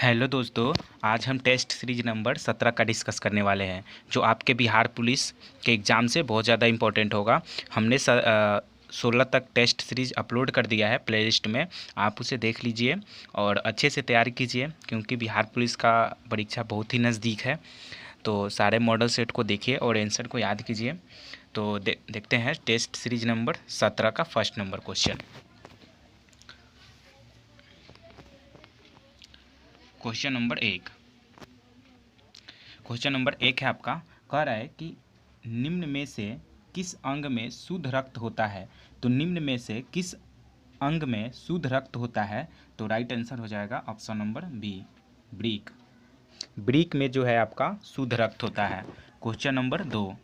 Hello दोस्तों। आज हम टेस्ट सीरीज नंबर 17 का डिस्कस करने वाले हैं जो आपके बिहार पुलिस के एग्ज़ाम से बहुत ज़्यादा इंपॉर्टेंट होगा। हमने 16 तक टेस्ट सीरीज अपलोड कर दिया है प्लेलिस्ट में, आप उसे देख लीजिए और अच्छे से तैयारी कीजिए क्योंकि बिहार पुलिस का परीक्षा बहुत ही नज़दीक है। तो सारे मॉडल सेट को देखिए और आंसर को याद कीजिए। तो देखते हैं टेस्ट सीरीज नंबर 17 का first number question. Question number एक है आपका। कह रहा है कि निम्न में से किस अंग में शुद्ध रक्त होता है। तो निम्न में से किस अंग में शुद्ध रक्त होता है, तो राइट आंसर हो जाएगा ऑप्शन नंबर बी, ब्रीक। ब्रीक में जो है आपका शुद्ध रक्त होता है। क्वेश्चन नंबर 2,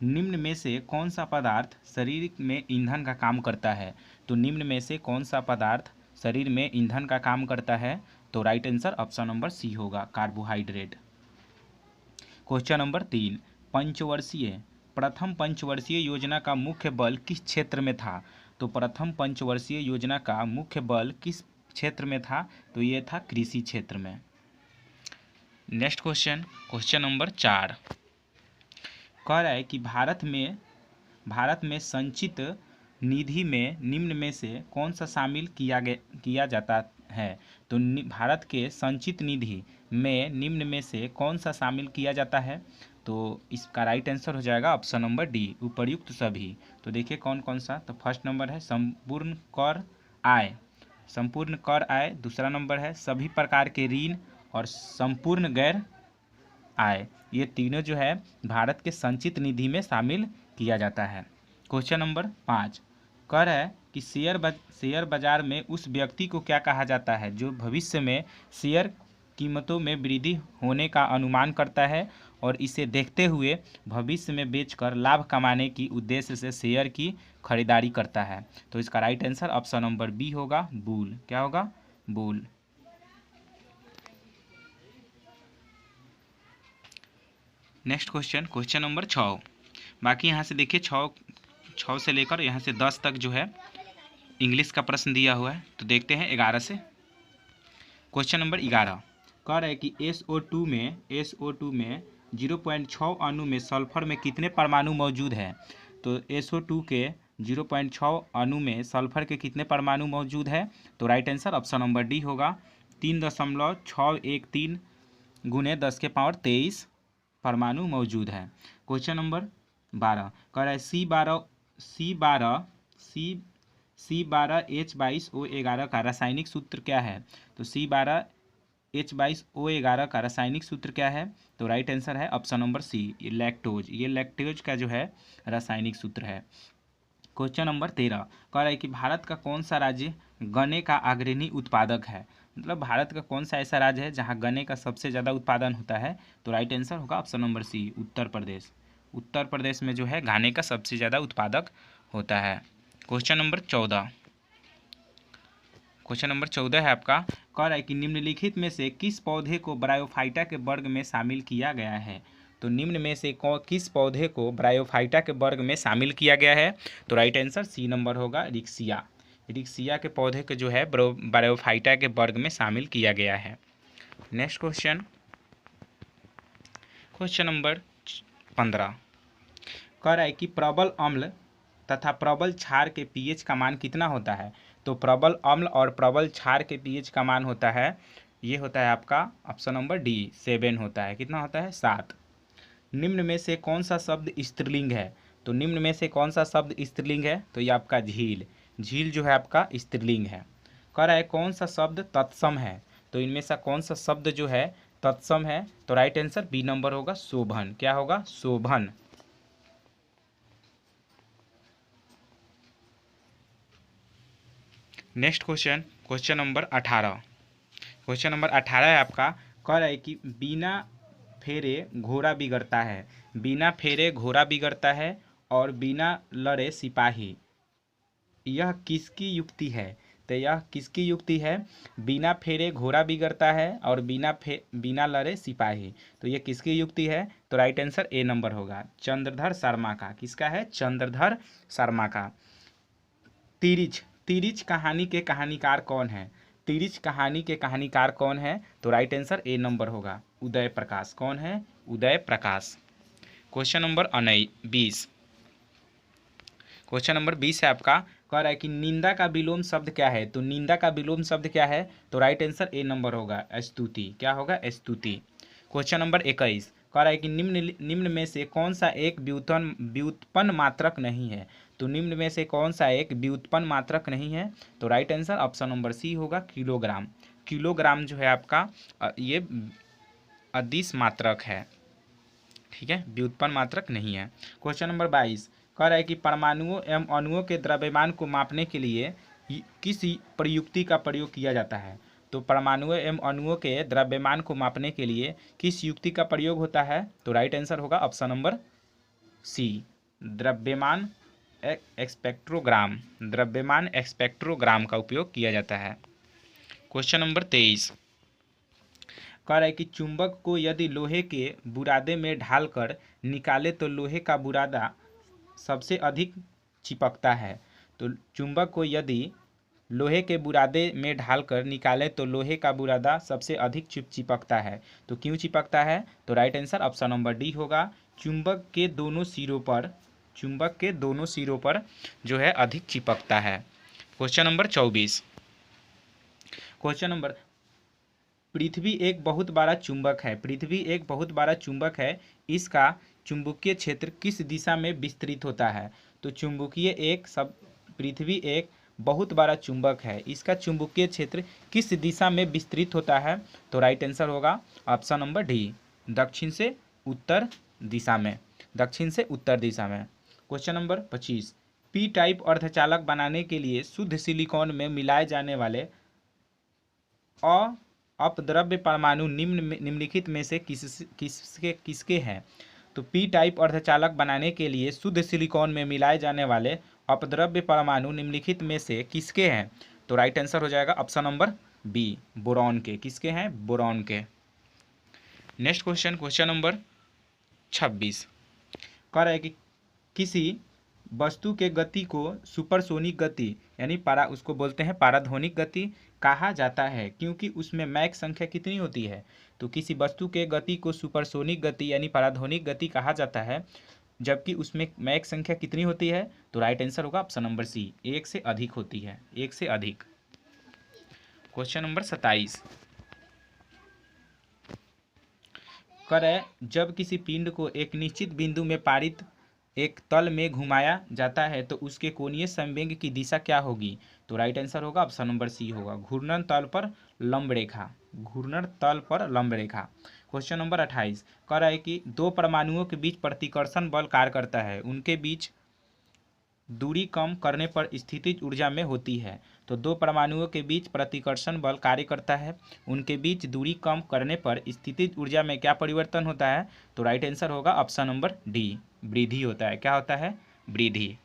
निम्न में से कौन सा पदार्थ शरीर में ईंधन का काम करता है। तो निम्न में से कौन सा पदार्थ शरीर में ईंधन का काम करता है, तो right answer option number C होगा, कार्बोहाइड्रेट। क्वेश्चन नंबर 3, प्रथम पंचवर्षीय योजना का मुख्य बल किस क्षेत्र में था। तो प्रथम पंचवर्षीय योजना का मुख्य बल किस क्षेत्र में था, तो ये था कृषि क्षेत्र में। नेक्स्ट क्वेश्चन नंबर 4 कह रहा है कि भारत में संचित निधि में निम्न में से कौन सा शामिल किया जाता है। तो भारत के संचित निधि में निम्न में से कौन सा शामिल किया जाता है, तो इसका राइट आंसर हो जाएगा ऑप्शन नंबर डी, उपर्युक्त सभी। तो देखिए कौन कौन सा। तो फर्स्ट नंबर है संपूर्ण कर आय। दूसरा नंबर है सभी प्रकार के ऋण और संपूर्ण गैर आय। ये तीनों जो है भारत के संचित निधि में शामिल किया जाता है। क्वेश्चन नंबर 5 कह रहा है कि शेयर बाजार में उस व्यक्ति को क्या कहा जाता है जो भविष्य में शेयर कीमतों में वृद्धि होने का अनुमान करता है और इसे देखते हुए भविष्य में बेचकर लाभ कमाने की उद्देश्य से शेयर की खरीदारी करता है। तो इसका right answer option number B होगा, बुल। क्या होगा? बुल। Next question number 6। बाकी यहाँ से देखिए 6 से लेकर यहाँ से 10 तक जो है इंग्लिश का प्रश्न दिया हुआ है। तो देखते हैं 11 से। क्वेश्चन नंबर 11 कह रहा है कि SO2 में 0.6 अणु में सल्फर में कितने परमाणु मौजूद है। तो SO2 के 0.6 अणु में सल्फर के कितने परमाणु मौजूद है, तो right answer option number D होगा, 3.613 गुने 10 के पावर 23 परमाणु मौजूद है। क्वेश्चन नंबर 12 कह रहा है C12H22O11 का रासायनिक सूत्र क्या है। तो C12H22O11 का रासायनिक सूत्र क्या है, तो राइट आंसर है ऑप्शन नंबर सी, लैक्टोज। ये लैक्टोज का जो है रासायनिक सूत्र है। क्वेश्चन नंबर 13 कह रहा है कि भारत का कौन सा राज्य गन्ने का अग्रणी उत्पादक है। मतलब भारत का कौन सा ऐसा राज्य है जहां गन्ने का सबसे ज़्यादा उत्पादन होता है, तो राइट आंसर होगा ऑप्शन नंबर सी, उत्तर प्रदेश। उत्तर प्रदेश में जो है गन्ने का सबसे ज़्यादा उत्पादक होता है। क्वेश्चन नंबर 14 है आपका। कह रहा है कि निम्नलिखित में से किस पौधे को ब्रायोफाइटा के वर्ग में शामिल किया गया है। तो निम्न में से किस पौधे को ब्रायोफाइटा के वर्ग में शामिल किया गया है, तो राइट आंसर सी नंबर होगा, रिक्सिया के पौधे को जो है ब्रायोफाइटा के वर्ग में शामिल किया गया है। नेक्स्ट क्वेश्चन नंबर 15 कह रहा है कि प्रबल अम्ल तथा प्रबल क्षार के पीएच का मान कितना होता है। तो प्रबल अम्ल और प्रबल क्षार के पीएच का मान होता है, ये होता है आपका ऑप्शन नंबर डी, 7 होता है। कितना होता है? 7। निम्न में से कौन सा शब्द स्त्रीलिंग है। तो निम्न में से कौन सा शब्द स्त्रीलिंग है, तो ये आपका झील जो है आपका स्त्रीलिंग है। कह रहा है कौन सा शब्द तत्सम है। तो इनमें से कौन सा शब्द जो है तत्सम है, तो राइट आंसर बी नंबर होगा, शोभन। क्या होगा? शोभन। नेक्स्ट क्वेश्चन नंबर 18 है आपका। कह रहा है कि बिना फेरे घोड़ा बिगड़ता है और बिना लड़े सिपाही, यह किसकी युक्ति है। तो यह किसकी युक्ति है? बिना फेरे घोड़ा बिगड़ता है और बिना लड़े सिपाही, तो यह किसकी युक्ति है, तो राइट आंसर ए नंबर होगा, चंद्रधर शर्मा का। किसका है? चंद्रधर शर्मा का। तिरिच कहानी के कहानीकार कौन है। तिरिच कहानी के कहानीकार कौन है? तो राइट आंसर ए नंबर होगा, उदय प्रकाश। कौन है? Uday Prakash. Question number 20। Question number 20 है आपका, कह रहा है कि निंदा का विलोम शब्द क्या है? तो निंदा का विलोम शब्द क्या है? तो राइट आंसर ए नंबर होगा, स्तुति। क्या होगा? स्तुति। क्वेश्चन नंबर 21 कह रहा है कि निम्न में से कौन सा एक व्युत्पन्न मात्रक नहीं है? तो निम्न में से कौन सा एक व्युत्पन्न मात्रक नहीं है? तो right answer option number C होगा, किलोग्राम। किलोग्राम जो है आपका ये अदिश मात्रक है, ठीक है, व्युत्पन्न मात्रक नहीं है। क्वेश्चन नंबर 22 कह रहा है कि परमाणुओं एवं अणुओं के द्रव्यमान को मापने के लिए किस प्रयुक्ति का प्रयोग किया जाता है? तो परमाणुओं एवं अणुओं के द्रव्यमान को मापने के लिए किस युक्ति का प्रयोग होता है? तो राइट आंसर होगा ऑप्शन नंबर सी, द्रव्यमान स्पेक्ट्रोग्राम। द्रव्यमान स्पेक्ट्रोग्राम का उपयोग किया जाता है। क्वेश्चन नंबर 23 कह रहा है कि चुंबक को यदि लोहे के बुरादे में ढालकर निकाले तो लोहे का बुरादा सबसे अधिक चिपकता है। तो चुंबक को यदि लोहे के बुरादे में ढालकर निकाले तो लोहे का बुरादा सबसे अधिक चिपकता है। तो क्यों चिपकता है? तो right answer option number D होगा, चुंबक के दोनों सिरों पर जो है अधिक चिपकता है। Question number 24। क्वेश्चन नंबर, पृथ्वी एक बहुत बड़ा चुंबक है। पृथ्वी एक बहुत बड़ा चुंबक है, इसका चुंबकीय क्षेत्र किस दिशा में विस्तृत होता है? तो पृथ्वी एक बहुत बड़ा चुंबक है, इसका चुंबकीय क्षेत्र किस दिशा में विस्तृत होता है? तो राइट आंसर होगा ऑप्शन नंबर डी, दक्षिण से उत्तर दिशा में। दक्षिण से उत्तर दिशा में। क्वेश्चन नंबर 25 पी टाइप अर्धचालक बनाने के लिए शुद्ध सिलिकॉन में मिलाए जाने वाले अपद्रव्य परमाणु निम्नलिखित में से किसके हैं? तो पी टाइप अर्धचालक बनाने के लिए शुद्ध सिलिकॉन में मिलाए जाने वाले अपद्रव्य परमाणु निम्नलिखित में से किसके हैं? तो राइट आंसर हो जाएगा ऑप्शन नंबर बी, बोरॉन के। किसके हैं? बोरॉन के। नेक्स्ट क्वेश्चन, क्वेश्चन नंबर 26 कह रहा है कि किसी वस्तु के गति को सुपरसोनिक गति यानी उसको बोलते हैं पाराध्वनिक गति कहा जाता है, क्योंकि उसमें मैक संख्या कितनी होती है? तो किसी वस्तु के गति को सुपरसोनिक गति यानी पाराध्वनिक गति कहा जाता है, जबकि उसमें मैक संख्या कितनी होती है? तो राइट आंसर होगा ऑप्शन नंबर सी, एक से अधिक होती है, एक से अधिक। क्वेश्चन नंबर 27 करे, जब किसी पिंड को एक निश्चित बिंदु में पारित एक तल में घुमाया जाता है तो उसके कोणीय संवेग की दिशा क्या होगी? तो राइट आंसर होगा ऑप्शन नंबर सी होगा, घूर्णन तल पर लंब रेखा। घूर्णन तल पर लंब रेखा। क्वेश्चन नंबर 28 कह रहा है कि दो परमाणुओं के बीच प्रतिकर्षण बल कार्य करता है, उनके बीच दूरी कम करने पर स्थितिज ऊर्जा में होती है। तो दो परमाणुओं के बीच प्रतिकर्षण बल कार्य करता है, उनके बीच दूरी कम करने पर स्थितिज ऊर्जा में क्या परिवर्तन होता है? तो राइट आंसर होगा ऑप्शन नंबर डी, वृद्धि होता है। क्या होता है? वृद्धि।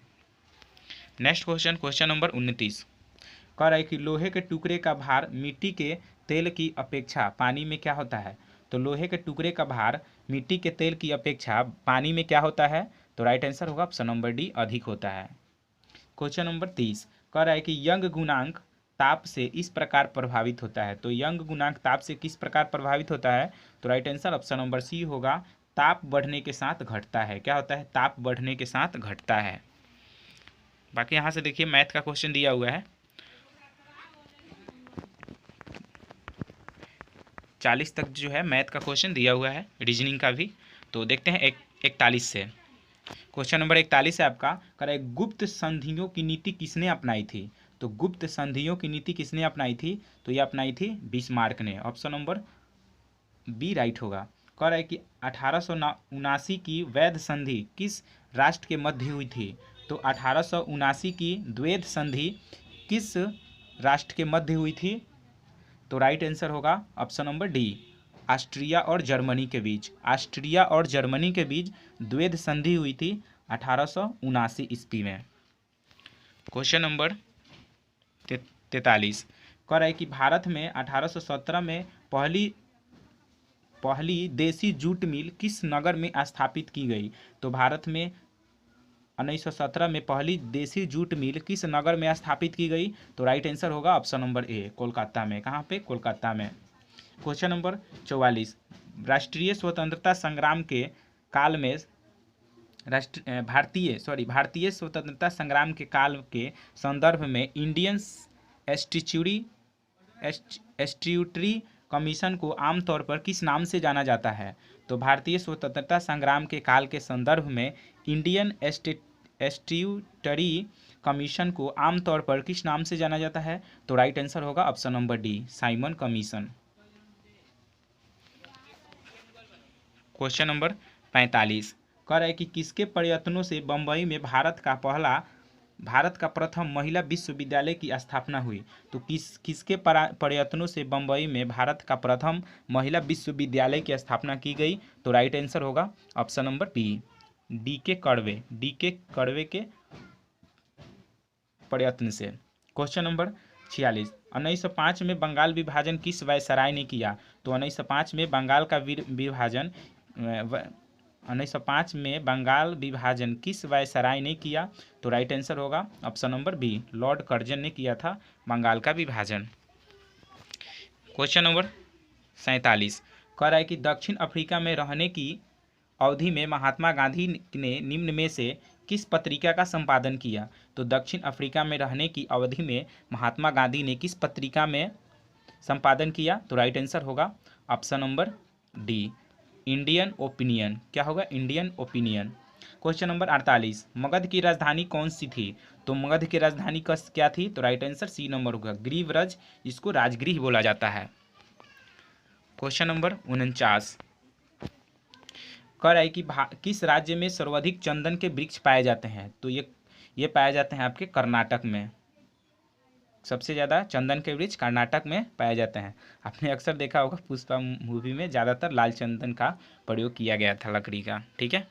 नेक्स्ट क्वेश्चन, क्वेश्चन नंबर 29 कह रहा है कि लोहे के टुकड़े का भार मिट्टी के तेल की अपेक्षा पानी में क्या होता है? तो लोहे के टुकड़े का भार मिट्टी के तेल की अपेक्षा पानी में क्या होता है? तो राइट आंसर होगा ऑप्शन नंबर डी, अधिक होता है। क्वेश्चन नंबर 30 कह रहा है कि यंग गुणांक ताप से इस प्रकार प्रभावित होता है। तो यंग गुणांक ताप से किस प्रकार प्रभावित होता है? तो right answer option number C होगा, ताप बढ़ने के साथ घटता है। क्या होता है? ताप बढ़ने के साथ घटता है। बाकी यहाँ से देखिए मैथ का क्वेश्चन दिया हुआ है, 40 तक जो है मैथ का क्वेश्चन दिया हुआ है, रीजनिंग का भी। तो देखते हैं 41 से। क्वेश्चन नंबर 41 है आपका, कह रहा है गुप्त संधियों की नीति किसने अपनाई थी? तो गुप्त संधियों की नीति किसने अपनाई थी? तो ये अपनाई थी बिस्मार्क ने। ऑप्शन नंबर बी राइट होगा। कह रहा है कि 1879 की वैध संधि किस राष्ट्र के मध्य हुई थी? तो 1879 की द्वैध संधि किस राष्ट्र के मध्य हुई थी? तो राइट आंसर होगा ऑप्शन नंबर डी, ऑस्ट्रिया और जर्मनी के बीच। ऑस्ट्रिया और जर्मनी के बीच द्वैध संधि हुई थी 1879 ईस्वी में। क्वेश्चन नंबर 43 कह रहा है कि भारत में 1817 में पहली देसी जूट मिल किस नगर में स्थापित की गई? तो भारत में 1917 में पहली देसी जूट मिल किस नगर में स्थापित की गई? तो राइट आंसर होगा ऑप्शन नंबर ए, कोलकाता में। कहाँ पे? कोलकाता में। क्वेश्चन नंबर 44, राष्ट्रीय स्वतंत्रता संग्राम के काल में भारतीय स्वतंत्रता संग्राम के काल के संदर्भ में इंडियन एस्ट्यूटरी कमीशन को आमतौर पर किस नाम से जाना जाता है? तो भारतीय स्वतंत्रता संग्राम के काल के संदर्भ में इंडियन एस्ट्यूटरी कमीशन को आमतौर पर किस नाम से जाना जाता है? तो राइट आंसर होगा option number D, Simon commission. Question number 45, कह रहा है कि किसके प्रयत्नों से बम्बई में भारत का प्रथम महिला विश्वविद्यालय की स्थापना हुई? तो किसके प्रयत्नों से बम्बई में भारत का प्रथम महिला विश्वविद्यालय की स्थापना की गई? तो राइट आंसर होगा ऑप्शन नंबर बी, डी के कड़वे के प्रयत्न से। क्वेश्चन नंबर 46, 1905 में बंगाल विभाजन किस वायसराय ने किया? तो 1905 में बंगाल का विभाजन 1905 में बंगाल विभाजन किस वायसराय ने किया? तो राइट आंसर होगा option number B, Lord Curzon ने किया था बंगाल का विभाजन। क्वेश्चन नंबर 47, कह रहा है कि दक्षिण अफ्रीका में रहने की अवधि में महात्मा गांधी ने निम्न में से किस पत्रिका का संपादन किया? तो दक्षिण अफ्रीका में रहने की अवधि में महात्मा गांधी ने किस पत्रिका में संपादन किया? तो राइट आंसर होगा option number D, Indian opinion. क्या होगा? Indian opinion. Question number 48, Magadh की राजधानी कौन सी थी? तो मगध की राजधानी क्या थी? तो राइट आंसर सी नंबर होगा, ग्रीवरज, इसको राजगृह बोला जाता है। क्वेश्चन नंबर 49, कह रहा है कि किस राज्य में सर्वाधिक चंदन के वृक्ष पाए जाते हैं? तो ये पाए जाते हैं आपके कर्नाटक में। सबसे ज़्यादा चंदन के वृक्ष कर्नाटक में पाए जाते हैं। आपने अक्सर देखा होगा पुष्पा मूवी में ज़्यादातर लाल चंदन का प्रयोग किया गया था, लकड़ी का। ठीक है,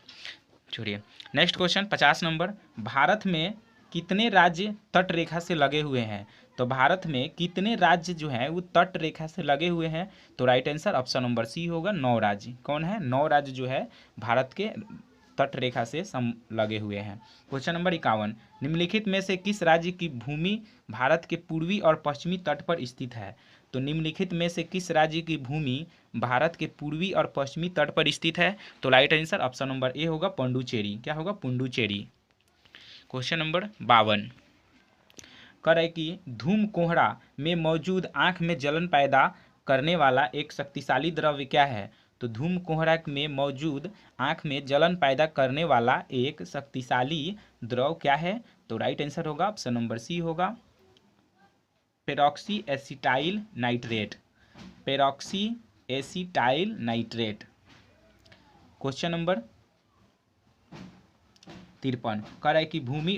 छोड़िए। नेक्स्ट क्वेश्चन 50 नंबर, भारत में कितने राज्य तट रेखा से लगे हुए हैं? तो भारत में कितने राज्य जो हैं वो तट रेखा से लगे हुए हैं? तो right answer option number C होगा, 9 राज्य। कौन है? 9 राज्य जो है भारत के तट रेखा से लगे हुए हैं। क्वेश्चन नंबर 51, निम्नलिखित में से किस राज्य की भूमि भारत के पूर्वी और पश्चिमी तट पर स्थित है? तो निम्नलिखित में से किस राज्य की भूमि भारत के पूर्वी और पश्चिमी तट पर स्थित है? तो right answer option number A होगा, पुडुचेरी। क्या होगा? पुडुचेरी। क्वेश्चन नंबर 52, कह रहा है कि धूम कोहरा में मौजूद आंख में जलन पैदा करने वाला एक शक्तिशाली द्रव्य क्या है? तो धूम कोहरा में मौजूद आंख में जलन पैदा करने वाला एक शक्तिशाली द्रव क्या है? तो राइट आंसर होगा ऑप्शन नंबर सी होगा, peroxy acetyl nitrate. Peroxy acetyl nitrate. Question number 53, कह रहा है कि भूमि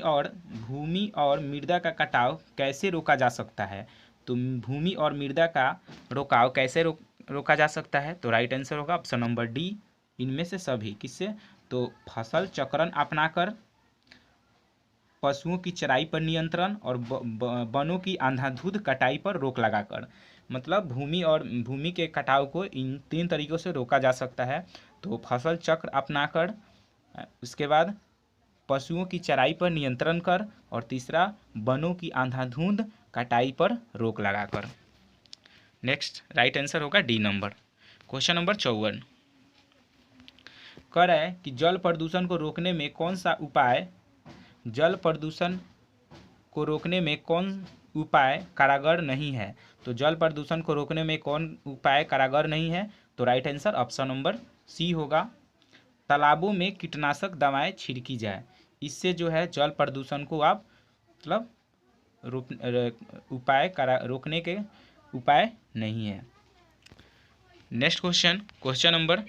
और मृदा का कटाव कैसे रोका जा सकता है? तो भूमि और मृदा का रोकाव कैसे रोका जा सकता है? तो राइट आंसर होगा ऑप्शन नंबर डी, इनमें से सभी। किससे? तो फसल चक्रण अपनाकर, पशुओं की चराई पर नियंत्रण और वनों की अंधाधुंध कटाई पर रोक लगाकर। मतलब भूमि के कटाव को इन 3 तरीकों से रोका जा सकता है। तो फसल चक्र अपनाकर, उसके बाद पशुओं की चराई पर नियंत्रण कर, और तीसरा वनों की अंधाधुंध कटाई पर रोक लगाकर। नेक्स्ट राइट आंसर होगा डी नंबर। क्वेश्चन नंबर 54, कह रहा है कि जल प्रदूषण को रोकने में कौन उपाय कारगर नहीं है? तो जल प्रदूषण को रोकने में कौन उपाय कारगर नहीं है? तो right answer option number C होगा, तालाबों में कीटनाशक दवाएं छिड़की जाए। इससे जो है जल प्रदूषण को आप मतलब रोकने के उपाय नहीं है। नेक्स्ट क्वेश्चन नंबर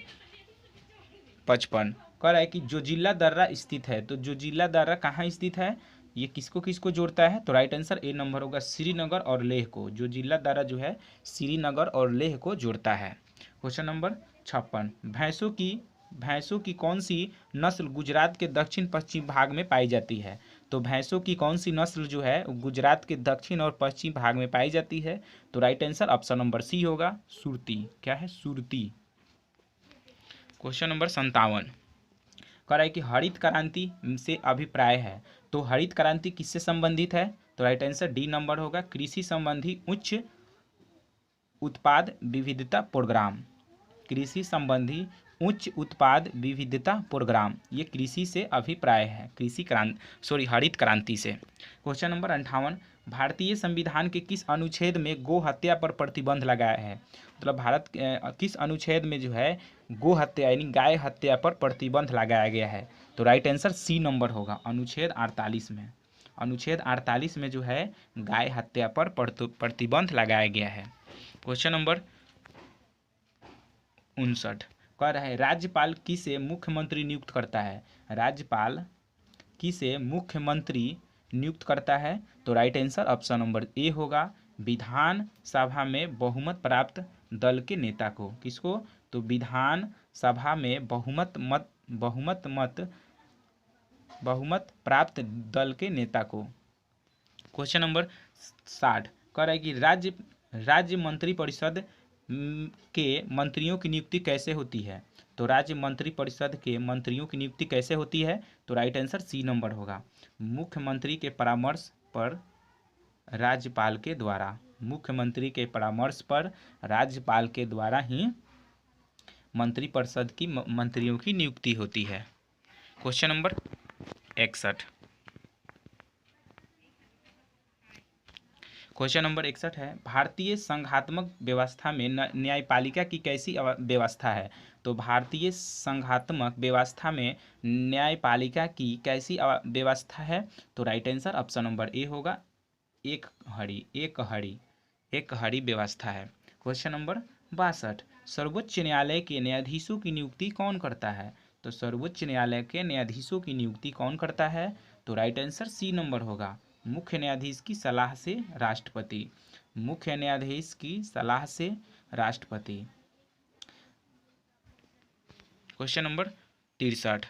55, कह रहा है कि जोजिला दर्रा स्थित है। तो जोजिला दर्रा कहाँ स्थित है? ये किसको जोड़ता है? तो राइट आंसर ए नंबर होगा, श्रीनगर और लेह को। जोजिला दर्रा जो है श्रीनगर और लेह को जोड़ता है। क्वेश्चन नंबर 56, भैंसों की कौन सी नस्ल गुजरात के दक्षिण पश्चिम भाग में पाई जाती है? तो भैंसों की कौन सी नस्ल जो है गुजरात के दक्षिण और पश्चिम भाग में पाई जाती है? तो right answer option number C होगा, सुरती। क्या है? सुरती। क्वेश्चन नंबर 57, कह रहा है कि हरित क्रांति से अभिप्राय है, तो हरित क्रांति किससे संबंधित है? तो राइट आंसर डी नंबर होगा, कृषि संबंधी उच्च उत्पाद विविधता प्रोग्राम। कृषि संबंधी उच्च उत्पाद विविधता प्रोग्राम, ये कृषि से अभिप्राय है, हरित क्रांति से। क्वेश्चन नंबर 58, भारतीय संविधान के किस अनुच्छेद में गो हत्या पर प्रतिबंध लगाया है? मतलब भारत किस अनुच्छेद में जो है गो हत्या यानी गाय हत्या पर प्रतिबंध लगाया गया है? तो राइट आंसर सी नंबर होगा, अनुच्छेद 48 में। अनुच्छेद 48 में जो है गाय हत्या पर प्रतिबंध लगाया गया है। क्वेश्चन नंबर 59 कह रहा है राज्यपाल किसे मुख्यमंत्री नियुक्त करता है? राज्यपाल किसे मुख्यमंत्री नियुक्त करता है? तो right answer option number A होगा, विधान सभा में बहुमत प्राप्त दल के नेता को। किसको? तो विधान सभा में बहुमत प्राप्त दल के नेता को। क्वेश्चन नंबर 60 कह रहा है कि राज्य मंत्री परिषद के मंत्रियों की नियुक्ति कैसे होती है? तो राज्य मंत्री परिषद के मंत्रियों की नियुक्ति कैसे होती है? तो राइट आंसर सी नंबर होगा, मुख्यमंत्री के परामर्श पर राज्यपाल के द्वारा। मुख्यमंत्री के परामर्श पर राज्यपाल के द्वारा ही मंत्रिपरिषद की मंत्रियों की नियुक्ति होती है। क्वेश्चन नंबर 61 क्वेश्चन नंबर 61 है भारतीय संघात्मक व्यवस्था में न्यायपालिका की कैसी व्यवस्था है? तो भारतीय संघात्मक व्यवस्था में न्यायपालिका की कैसी व्यवस्था है? तो right answer option number A होगा, एक हड़ी व्यवस्था है। क्वेश्चन नंबर 62 सर्वोच्च न्यायालय के न्यायाधीशों की नियुक्ति कौन करता है? तो सर्वोच्च न्यायालय के न्यायाधीशों की नियुक्ति कौन करता है? तो राइट आंसर सी नंबर होगा, मुख्य न्यायाधीश की सलाह से राष्ट्रपति। मुख्य न्यायाधीश की सलाह से राष्ट्रपति। क्वेश्चन नंबर 63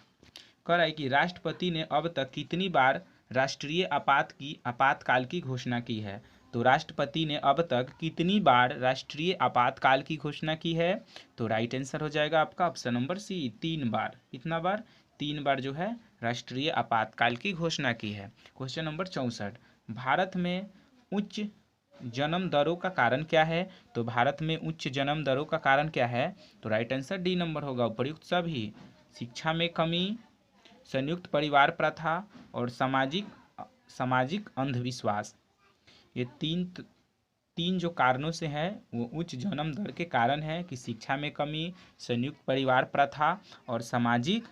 कह रहा है कि राष्ट्रपति ने अब तक कितनी बार राष्ट्रीय आपातकाल की घोषणा की है? तो राष्ट्रपति ने अब तक कितनी बार राष्ट्रीय आपातकाल की घोषणा की है? तो राइट आंसर हो जाएगा आपका ऑप्शन नंबर सी, 3 बार। कितना बार? 3 बार जो है राष्ट्रीय आपातकाल की घोषणा की है। क्वेश्चन नंबर 64 भारत में उच्च जन्म दरों का कारण क्या है? तो भारत में उच्च जन्म दरों का कारण क्या है? तो राइट आंसर डी नंबर होगा, उपर्युक्त सभी। शिक्षा में कमी, संयुक्त परिवार प्रथा और सामाजिक अंधविश्वास, ये तीन जो कारणों से है वो उच्च जन्म दर के कारण है कि शिक्षा में कमी, संयुक्त परिवार प्रथा और सामाजिक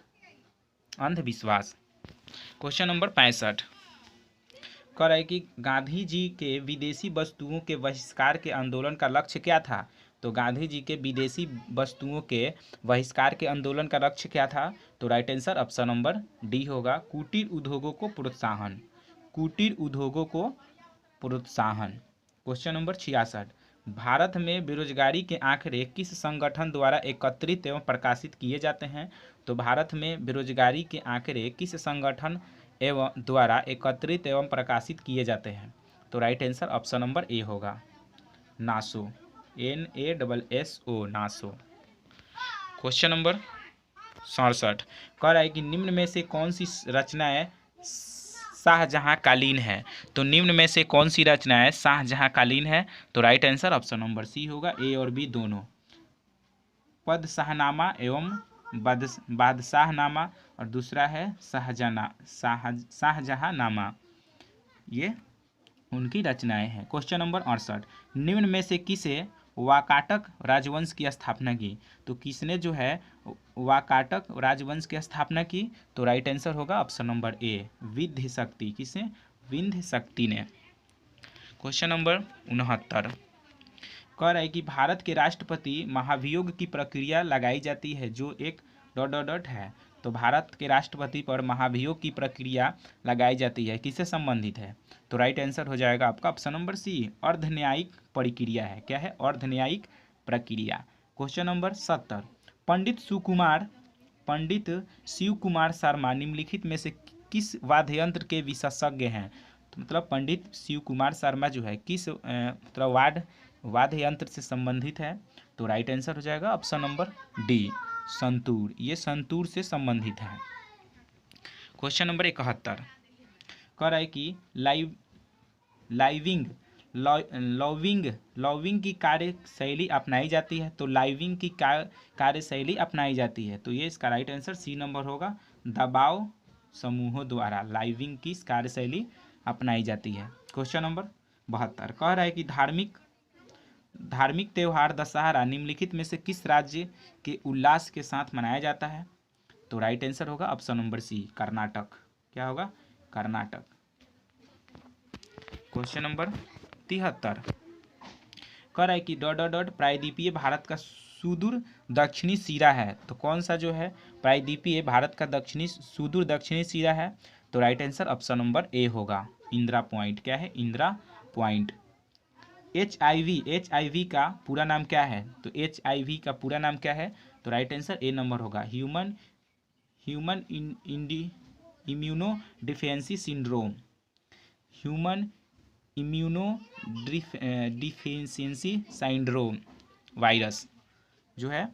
अंधविश्वास। क्वेश्चन नंबर 65 कह रहा है कि गांधी जी के विदेशी वस्तुओं के बहिष्कार के आंदोलन का लक्ष्य क्या था? तो गांधी जी के विदेशी वस्तुओं के बहिष्कार के आंदोलन का लक्ष्य क्या था? तो right answer option number D होगा, कुटीर उद्योगों को प्रोत्साहन। कुटीर उद्योगों को प्रोत्साहन। क्वेश्चन नंबर 66 भारत में बेरोजगारी के आंकड़े किस संगठन द्वारा एकत्रित एवं प्रकाशित किए जाते हैं? तो भारत में बेरोजगारी के आंकड़े किस संगठन एवं द्वारा एकत्रित एवं प्रकाशित किए जाते हैं? तो right answer option number A होगा, नासो, NASSO, नासो। क्वेश्चन नंबर 67 कह रहा है कि निम्न में से कौन सी रचनाएं शाहजहांकालीन है? तो निम्न में से कौन सी रचनाएं शाहजहांकालीन है? तो right answer option number C होगा, ए और बी दोनों, पदशाहनामा एवं बादशाहनामा, और दूसरा है शाहजहांनामा, ये उनकी रचनाएं हैं। क्वेश्चन नंबर 68 निम्न में से किसे वाकाटक राजवंश की स्थापना की? तो किसने जो है वाकाटक राजवंश की स्थापना की? तो राइट आंसर होगा ऑप्शन नंबर ए, विंध्य शक्ति। किसे? विंध्य शक्ति ने। क्वेश्चन नंबर 69 कह रहा है कि भारत के राष्ट्रपति महाभियोग की प्रक्रिया लगाई जाती है जो एक ... है। तो भारत के राष्ट्रपति पर महाभियोग की प्रक्रिया लगाई जाती है, किससे संबंधित है? तो राइट आंसर हो जाएगा आपका ऑप्शन नंबर सी, अर्धन्यायिक प्रक्रिया है। क्या है? अर्धन्यायिक प्रक्रिया। क्वेश्चन नंबर 70 पंडित शिव कुमार शर्मा निम्नलिखित में से किस वाद्य यंत्र के विशेषज्ञ हैं? तो मतलब पंडित शिव कुमार शर्मा जो है किस मतलब वाद्य यंत्र से संबंधित है? तो राइट आंसर हो जाएगा ऑप्शन नंबर डी, संतूर। ये संतूर से संबंधित है। क्वेश्चन नंबर 71 कह रहा है कि लाइविंग लॉविंग की कार्यशैली अपनाई जाती है। तो लाइविंग की कार्यशैली अपनाई जाती है, तो ये इसका राइट आंसर सी नंबर होगा। दबाव समूहों द्वारा लाइविंग की कार्यशैली अपनाई जाती है। क्वेश्चन नंबर 72 कह रहा है कि धार्मिक त्यौहार दशहरा निम्नलिखित में से किस राज्य के उल्लास के साथ मनाया जाता है? तो राइट आंसर होगा ऑप्शन नंबर सी, कर्नाटक। क्या होगा? कर्नाटक। क्वेश्चन नंबर 73 कह रहा है कि प्रायद्वीपीय भारत का सुदूर दक्षिणी सिरा है। तो कौन सा जो है प्रायद्वीपीय भारत का सुदूर दक्षिणी सिरा है? तो right answer option number A होगा, इंदिरा पॉइंट। क्या है? इंदिरा पॉइंट। HIV का पूरा नाम क्या है? तो HIV का पूरा नाम क्या है? तो राइट आंसर ए नंबर होगा, human immuno deficiency syndrome. Human immuno deficiency syndrome virus जो है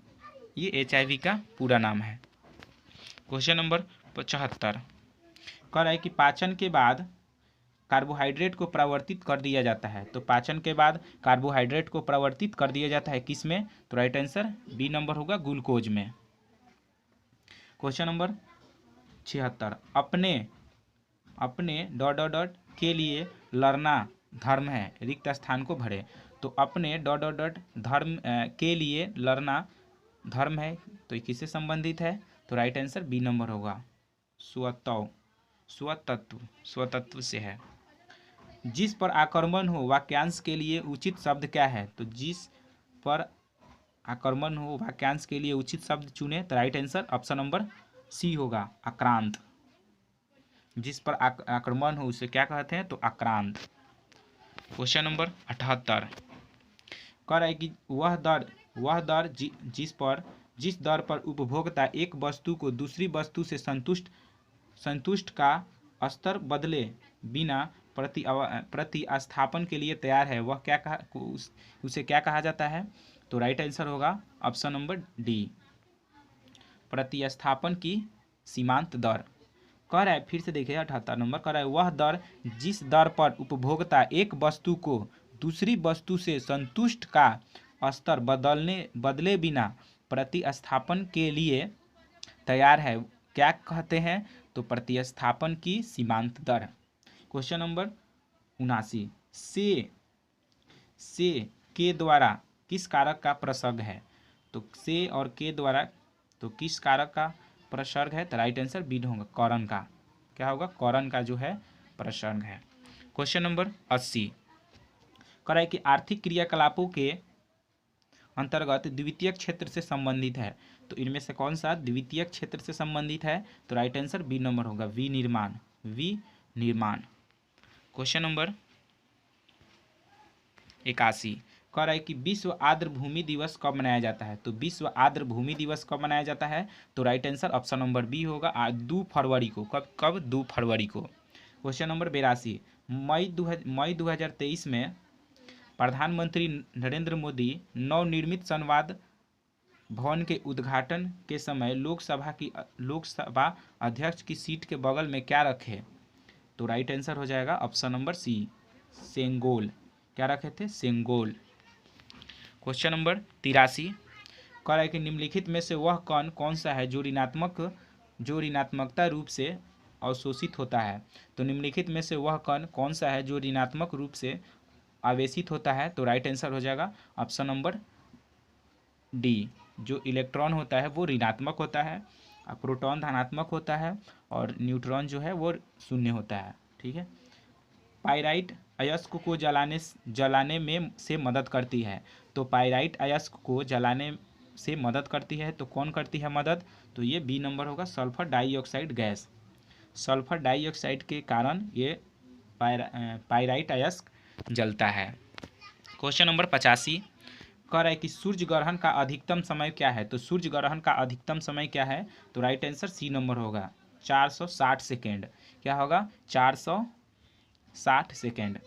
ये HIV का पूरा नाम है। क्वेश्चन नंबर 75 कह रहा है कि पाचन के बाद कार्बोहाइड्रेट को प्रवर्तित कर दिया जाता है। तो पाचन के बाद कार्बोहाइड्रेट को प्रवर्तित कर दिया जाता है किस में? तो राइट आंसर बी नंबर होगा, ग्लूकोज में। क्वेश्चन नंबर 76 अपने के लिए लड़ना धर्म है, रिक्त स्थान को भरे। तो अपने धर्म के लिए लड़ना धर्म है, तो ये किससे संबंधित है? तो राइट आंसर बी नंबर होगा, स्वतत्व से है। जिस पर आक्रमण हो वाक्यांश के लिए उचित शब्द क्या है? तो जिस पर आक्रमण हो वाक्यांश के लिए उचित शब्द चुने। तो right answer option number C होगा, आक्रांत। जिस पर आक्रमण हो उसे क्या कहते हैं? तो आक्रांत। क्वेश्चन नंबर 78 कह रहा है कि वह दर जिस दर पर उपभोक्ता एक वस्तु को दूसरी वस्तु से संतुष्ट का स्तर बदले बिना प्रतिस्थापन के लिए तैयार है, वह उसे क्या कहा जाता है? तो राइट आंसर होगा ऑप्शन नंबर डी, प्रतिस्थापन की सीमांत दर। कह रहा है, फिर से देखिए 78 नंबर कह रहा है वह दर जिस दर पर उपभोक्ता एक वस्तु को दूसरी वस्तु से संतुष्ट का स्तर बदले बिना प्रतिस्थापन के लिए तैयार है, क्या कहते हैं? तो प्रतिस्थापन की सीमांत दर। क्वेश्चन नंबर 79 से के द्वारा किस कारक का प्रसर्ग है? तो से और के द्वारा तो किस कारक का प्रसर्ग है? तो राइट आंसर बी होगा, करण का। क्या होगा? करण का जो है प्रसर्ग है। क्वेश्चन नंबर 80 कह रहा है कि आर्थिक क्रियाकलापों के अंतर्गत द्वितीय क्षेत्र से संबंधित है। तो इनमें से कौन सा द्वितीय क्षेत्र से संबंधित है? तो राइट आंसर बी नंबर होगा, विनिर्माण। क्वेश्चन नंबर 81 कह रहा है कि विश्व आर्द्र भूमि दिवस कब मनाया जाता है? तो विश्व आर्द्र भूमि दिवस कब मनाया जाता है? तो right answer option number B होगा, 2 फरवरी को। कब 2 फरवरी को। क्वेश्चन नंबर 82 मई 2023 में प्रधानमंत्री नरेंद्र मोदी नवनिर्मित संसद भवन के उद्घाटन के समय लोकसभा अध्यक्ष की सीट के बगल में क्या रखे? तो राइट आंसर हो जाएगा ऑप्शन नंबर सी, सेंगोल। क्या रखे थे? सेंगोल। क्वेश्चन नंबर 83 कह रहा है कि निम्नलिखित में से वह कौन सा है जो ऋणात्मकता रूप से अवशोषित होता है? तो निम्नलिखित में से वह कौन सा है जो ऋणात्मक रूप से आवेशित होता है? तो राइट आंसर हो जाएगा ऑप्शन नंबर डी, जो इलेक्ट्रॉन होता है वो ऋणात्मक होता है, प्रोटॉन धनात्मक होता है और न्यूट्रॉन जो है वो शून्य होता है। ठीक है। पाइराइट अयस्क को जलाने में से मदद करती है। तो पाइराइट अयस्क को जलाने से मदद करती है, तो कौन करती है मदद? तो ये बी नंबर होगा, sulphur dioxide gas. Sulphur dioxide के कारण ये पाइराइट अयस्क जलता है। क्वेश्चन नंबर 85 कह रहा है कि सूर्य ग्रहण का अधिकतम समय क्या है? तो सूर्य ग्रहण का अधिकतम समय क्या है? तो राइट आंसर सी नंबर होगा, 460 सेकेंड। क्या होगा? 460 सेकेंड।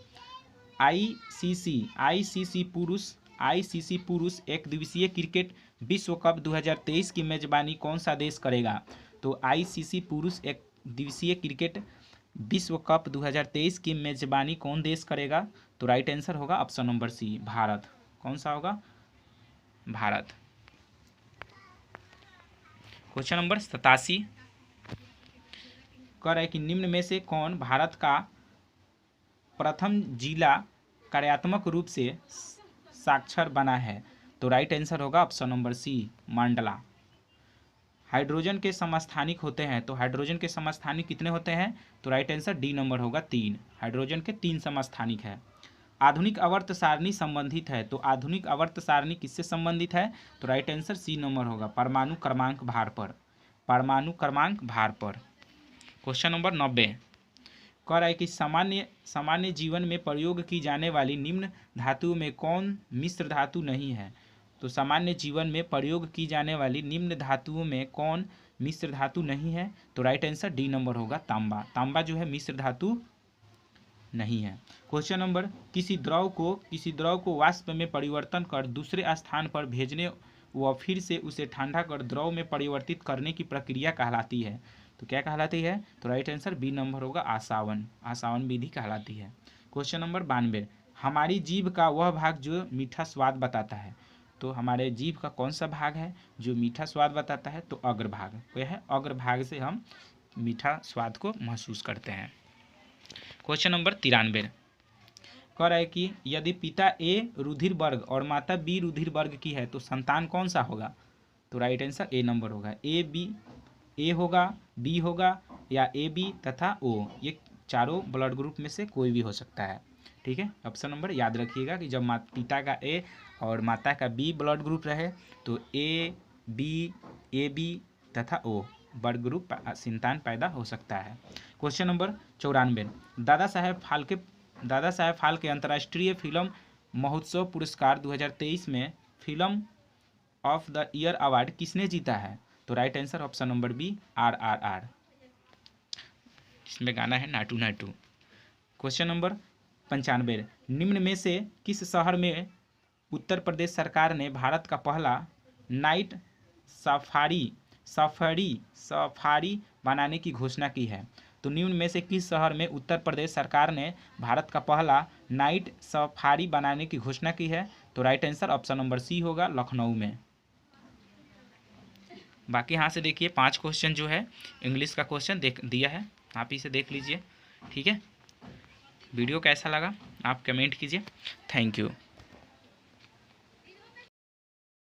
आईसीसी पुरुष एक दिवसीय क्रिकेट विश्व कप 2023 की मेजबानी कौन सा देश करेगा? तो आईसीसी पुरुष एक दिवसीय क्रिकेट विश्व कप 2023 की मेजबानी कौन देश करेगा? तो राइट आंसर होगा ऑप्शन नंबर सी, भारत। कौन सा होगा? भारत। क्वेश्चन नंबर 87 कह रहा है कि निम्न में से कौन भारत का प्रथम जिला कार्यात्मक रूप से साक्षर बना है? तो राइट आंसर होगा option number C, Mandla. Hydrogen के समस्थानिक होते हैं, तो हाइड्रोजन के समस्थानिक कितने होते हैं? तो राइट आंसर डी नंबर होगा 3। हाइड्रोजन के 3 समस्थानिक है। आधुनिक आवर्त सारणी संबंधित है, तो आधुनिक आवर्त सारणी किससे संबंधित है? तो राइट आंसर सी नंबर होगा, परमाणु क्रमांक भार पर। परमाणु क्रमांक भार पर। क्वेश्चन नंबर 90 कह रहा है कि सामान्य जीवन में प्रयोग की जाने वाली निम्न धातुओं में कौन मिश्र धातु नहीं है? तो सामान्य जीवन में प्रयोग की जाने वाली निम्न धातुओं में कौन मिश्र धातु नहीं है? तो राइट आंसर डी नंबर होगा, तांबा। तांबा जो है मिश्र धातु नहीं है। क्वेश्चन नंबर किसी द्रव को वाष्प में परिवर्तन कर दूसरे स्थान पर भेजने व फिर से उसे ठंडा कर द्रव में परिवर्तित करने की प्रक्रिया कहलाती है? तो क्या कहलाती है? तो राइट आंसर बी नंबर होगा, आसावन। आसावन विधि कहलाती है। क्वेश्चन नंबर 92 हमारी जीभ का वह भाग जो मीठा स्वाद बताता है? तो हमारे जीभ का कौन सा भाग है जो मीठा स्वाद बताता है? तो अग्रभाग। वह है अग्रभाग से हम मीठा स्वाद को महसूस करते हैं। क्वेश्चन नंबर 93 कह रहा है कि यदि पिता ए रुधिर वर्ग और माता बी रुधिर वर्ग की है तो संतान कौन सा होगा? तो राइट आंसर ए नंबर होगा। ए होगा, बी होगा या ए बी तथा ओ, ये चारों ब्लड ग्रुप में से कोई भी हो सकता है। ठीक है, ऑप्शन नंबर याद रखिएगा कि जब पिता का ए और माता का बी ब्लड ग्रुप रहे तो ए बी तथा ओ ब्लड ग्रुप संतान पैदा हो सकता है। क्वेश्चन नंबर 94 दादा साहेब फाल्के अंतर्राष्ट्रीय फिल्म महोत्सव पुरस्कार 2023 में film of the year award किसने जीता है? तो right answer option number B, RRR। इसमें गाना है नाटू नाटू। क्वेश्चन नंबर 95 निम्न में से किस शहर में उत्तर प्रदेश सरकार ने भारत का पहला नाइट सफारी बनाने की घोषणा की है? तो निम्न में से किस शहर में उत्तर प्रदेश सरकार ने भारत का पहला नाइट सफारी बनाने की घोषणा की है? तो right answer option number C होगा, लखनऊ में। बाकी यहाँ से देखिए 5 क्वेश्चन जो है इंग्लिश का क्वेश्चन दिया है, आप इसे देख लीजिए। ठीक है, वीडियो कैसा लगा आप कमेंट कीजिए। Thank you.